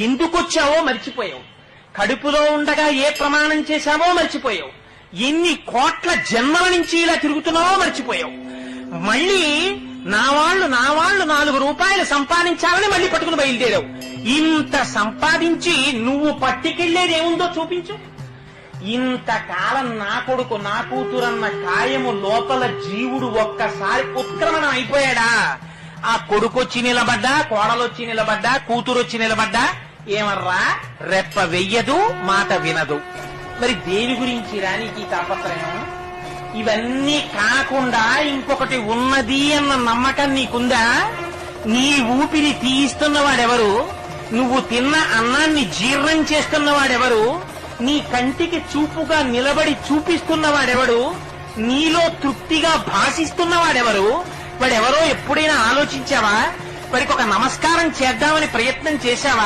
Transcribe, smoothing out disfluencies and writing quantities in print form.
ఎందుకొచ్చావో మర్చిపోయావు, కడుపులో ఉండగా ఏ ప్రమాణం చేశావో మర్చిపోయావు, ఎన్ని కోట్ల జన్మల నుంచి ఇలా తిరుగుతున్నావో మర్చిపోయావు. మళ్ళీ నా వాళ్ళు 4 రూపాయలు సంపాదించాలని మళ్ళీ పట్టుకుని బయలుదేరావు. ఇంత సంపాదించి నువ్వు పట్టుకెళ్లేదేముందో చూపించు. ఇంతకాలం నా కొడుకు నా కూతురన్న కాయము లోపల జీవుడు ఒక్కసారి ఉత్క్రమణం అయిపోయాడా? ఆ కొడుకొచ్చి నిలబడ్డా, కోడలొచ్చి నిలబడ్డా, కూతురొచ్చి నిలబడ్డా ఏమర్రా రెప్ప వెయ్యదు, మాట వినదు. మరి దేని గురించి రానికి తాపత్రయం? ఇవన్నీ కాకుండా ఇంకొకటి ఉన్నది అన్న నమ్మకం నీకుందా? నీ ఊపిరి తీయిస్తున్నవాడెవరు? నువ్వు తిన్న అన్నాన్ని జీర్ణం చేస్తున్నవాడెవరు? నీ కంటికి చూపుగా నిలబడి చూపిస్తున్నవాడెవడు? నీలో తృప్తిగా భాషిస్తున్నవాడెవరు? వాడెవరో ఎప్పుడైనా ఆలోచించావా? వాడికి ఒక నమస్కారం చేద్దామని ప్రయత్నం చేశావా?